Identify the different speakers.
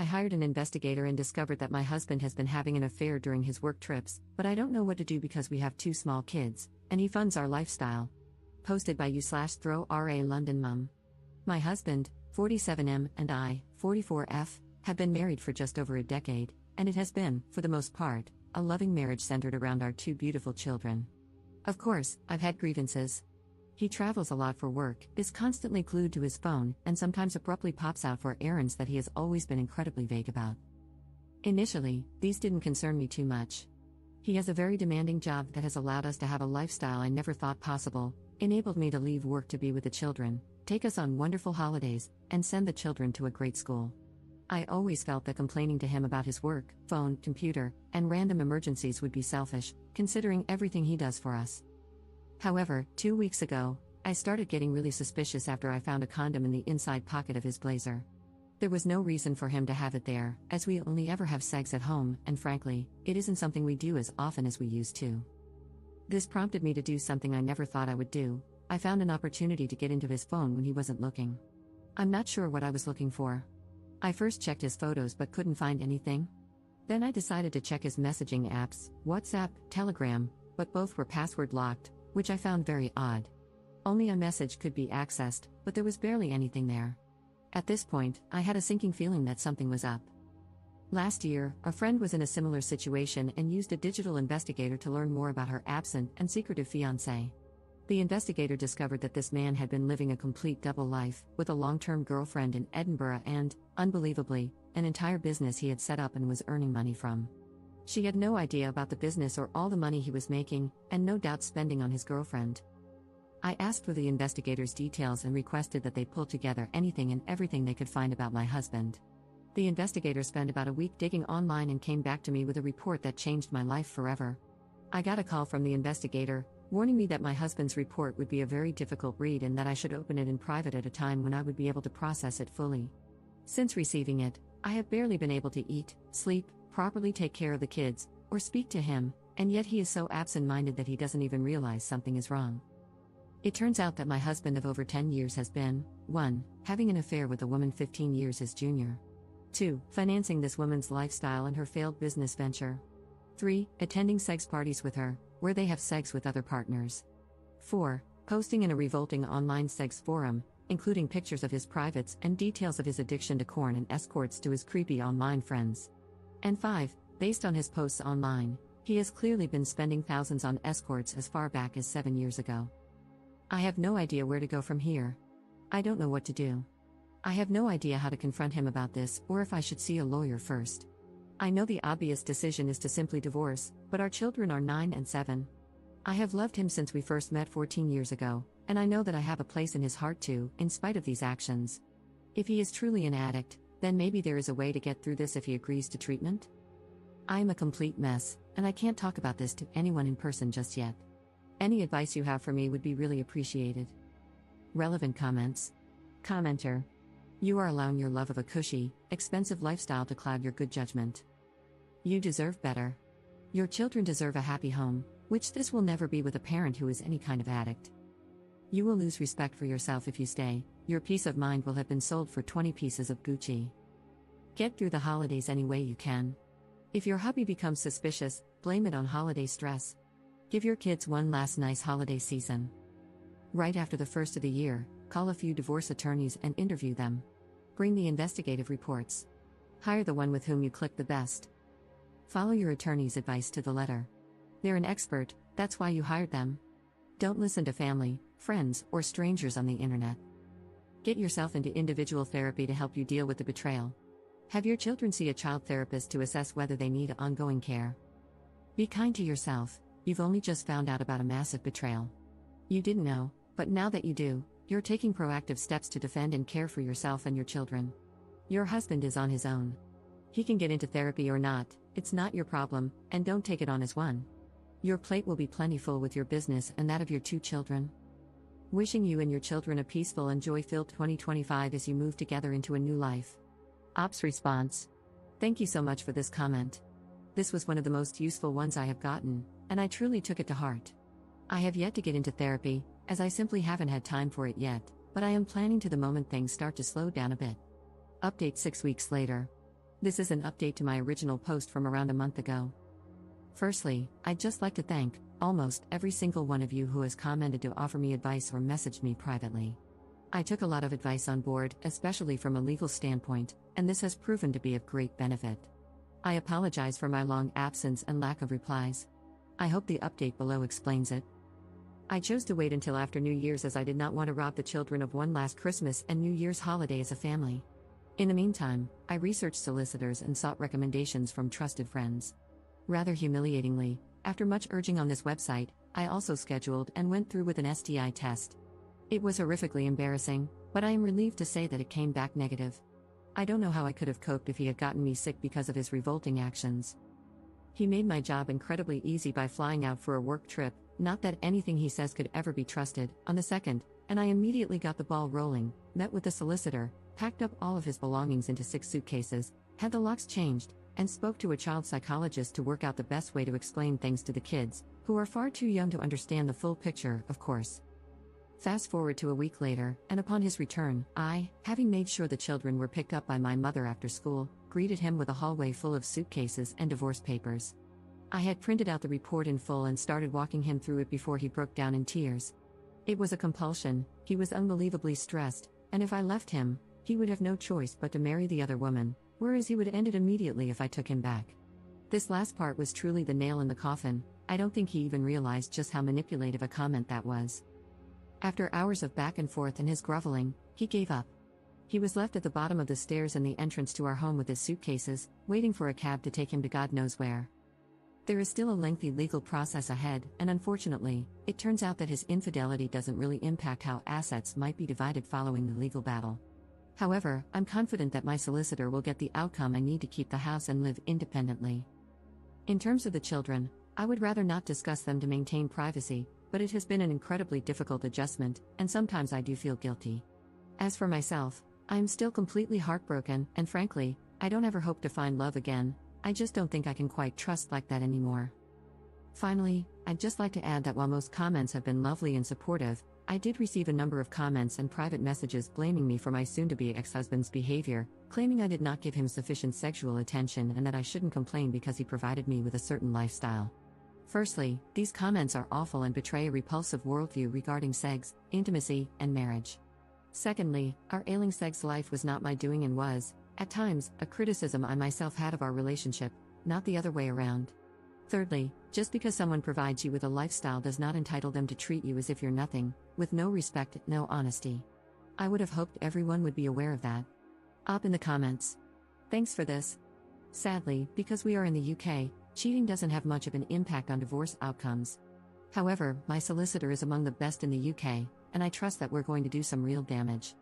Speaker 1: I hired an investigator and discovered that my husband has been having an affair during his work trips, but I don't know what to do because we have two small kids, and he funds our lifestyle. Posted by u/throw-ra London mum. My husband, 47M, and I, 44F, have been married for just over a decade, and it has been, for the most part, a loving marriage centered around our two beautiful children. Of course, I've had grievances. He travels a lot for work, is constantly glued to his phone, and sometimes abruptly pops out for errands that he has always been incredibly vague about. Initially, these didn't concern me too much. He has a very demanding job that has allowed us to have a lifestyle I never thought possible, enabled me to leave work to be with the children, take us on wonderful holidays, and send the children to a great school. I always felt that complaining to him about his work, phone, computer, and random emergencies would be selfish, considering everything he does for us. However, 2 weeks ago, I started getting really suspicious after I found a condom in the inside pocket of his blazer. There was no reason for him to have it there, as we only ever have sex at home, and frankly, it isn't something we do as often as we used to. This prompted me to do something I never thought I would do. I found an opportunity to get into his phone when he wasn't looking. I'm not sure what I was looking for. I first checked his photos but couldn't find anything. Then I decided to check his messaging apps, WhatsApp, Telegram, but both were password locked, which I found very odd. Only a message could be accessed, but there was barely anything there. At this point, I had a sinking feeling that something was up. Last year, a friend was in a similar situation and used a digital investigator to learn more about her absent and secretive fiancé. The investigator discovered that this man had been living a complete double life, with a long-term girlfriend in Edinburgh and, unbelievably, an entire business he had set up and was earning money from. She had no idea about the business or all the money he was making, and no doubt spending on his girlfriend. I asked for the investigator's details and requested that they pull together anything and everything they could find about my husband. The investigator spent about a week digging online and came back to me with a report that changed my life forever. I got a call from the investigator, warning me that my husband's report would be a very difficult read and that I should open it in private at a time when I would be able to process it fully. Since receiving it, I have barely been able to eat, sleep, properly take care of the kids, or speak to him, and yet he is so absent-minded that he doesn't even realize something is wrong. It turns out that my husband of over 10 years has been, 1. Having an affair with a woman 15 years his junior. 2. Financing this woman's lifestyle and her failed business venture. 3. Attending sex parties with her, where they have sex with other partners. 4. Posting in a revolting online sex forum, including pictures of his privates and details of his addiction to porn and escorts to his creepy online friends. And 5. Based on his posts online, he has clearly been spending thousands on escorts as far back as 7 years ago. I have no idea where to go from here. I don't know what to do. I have no idea how to confront him about this or if I should see a lawyer first. I know the obvious decision is to simply divorce, but our children are 9 and 7. I have loved him since we first met 14 years ago, and I know that I have a place in his heart too, in spite of these actions. If he is truly an addict, then maybe there is a way to get through this if he agrees to treatment? I am a complete mess, and I can't talk about this to anyone in person just yet. Any advice you have for me would be really appreciated. Relevant comments. Commenter. You are allowing your love of a cushy, expensive lifestyle to cloud your good judgment. You deserve better. Your children deserve a happy home, which this will never be with a parent who is any kind of addict. You will lose respect for yourself if you stay. Your peace of mind will have been sold for 20 pieces of Gucci. Get through the holidays any way you can. If your hubby becomes suspicious, blame it on holiday stress. Give your kids one last nice holiday season. Right after the first of the year, call a few divorce attorneys and interview them. Bring the investigative reports. Hire the one with whom you click the best. Follow your attorney's advice to the letter. They're an expert, that's why you hired them. Don't listen to family, friends, or strangers on the internet. Get yourself into individual therapy to help you deal with the betrayal. Have your children see a child therapist to assess whether they need ongoing care. Be kind to yourself, you've only just found out about a massive betrayal. You didn't know, but now that you do, you're taking proactive steps to defend and care for yourself and your children. Your husband is on his own. He can get into therapy or not, it's not your problem, and don't take it on as one. Your plate will be plentiful with your business and that of your 2 children. Wishing you and your children a peaceful and joy-filled 2025 as you move together into a new life. Ops response. Thank you so much for this comment. This was one of the most useful ones I have gotten, and I truly took it to heart. I have yet to get into therapy, as I simply haven't had time for it yet, but I am planning to the moment things start to slow down a bit. Update 6 weeks later. This is an update to my original post from around a month ago. Firstly, I'd just like to thank almost every single one of you who has commented to offer me advice or messaged me privately. I took a lot of advice on board, especially from a legal standpoint, and this has proven to be of great benefit. I apologize for my long absence and lack of replies. I hope the update below explains it. I chose to wait until after New Year's as I did not want to rob the children of one last Christmas and New Year's holiday as a family. In the meantime, I researched solicitors and sought recommendations from trusted friends. Rather humiliatingly, after much urging on this website, I also scheduled and went through with an STI test. It was horrifically embarrassing, but I am relieved to say that it came back negative. I don't know how I could have coped if he had gotten me sick because of his revolting actions. He made my job incredibly easy by flying out for a work trip, not that anything he says could ever be trusted, on the 2nd, and I immediately got the ball rolling, met with the solicitor, packed up all of his belongings into 6 suitcases, had the locks changed, and spoke to a child psychologist to work out the best way to explain things to the kids, who are far too young to understand the full picture, of course. Fast forward to a week later, and upon his return, I, having made sure the children were picked up by my mother after school, greeted him with a hallway full of suitcases and divorce papers. I had printed out the report in full and started walking him through it before he broke down in tears. It was a compulsion, he was unbelievably stressed, and if I left him, he would have no choice but to marry the other woman, whereas he would end it immediately if I took him back. This last part was truly the nail in the coffin. I don't think he even realized just how manipulative a comment that was. After hours of back and forth and his groveling, he gave up. He was left at the bottom of the stairs in the entrance to our home with his suitcases, waiting for a cab to take him to God knows where. There is still a lengthy legal process ahead, and unfortunately, it turns out that his infidelity doesn't really impact how assets might be divided following the legal battle. However, I'm confident that my solicitor will get the outcome I need to keep the house and live independently. In terms of the children, I would rather not discuss them to maintain privacy, but it has been an incredibly difficult adjustment, and sometimes I do feel guilty. As for myself, I am still completely heartbroken, and frankly, I don't ever hope to find love again. I just don't think I can quite trust like that anymore. Finally, I'd just like to add that while most comments have been lovely and supportive, I did receive a number of comments and private messages blaming me for my soon-to-be ex-husband's behavior, claiming I did not give him sufficient sexual attention and that I shouldn't complain because he provided me with a certain lifestyle. Firstly, these comments are awful and betray a repulsive worldview regarding sex, intimacy, and marriage. Secondly, our ailing sex life was not my doing and was, at times, a criticism I myself had of our relationship, not the other way around. Thirdly, just because someone provides you with a lifestyle does not entitle them to treat you as if you're nothing, with no respect, no honesty. I would have hoped everyone would be aware of that. Up in the comments. Thanks for this. Sadly, because we are in the UK, cheating doesn't have much of an impact on divorce outcomes. However, my solicitor is among the best in the UK, and I trust that we're going to do some real damage.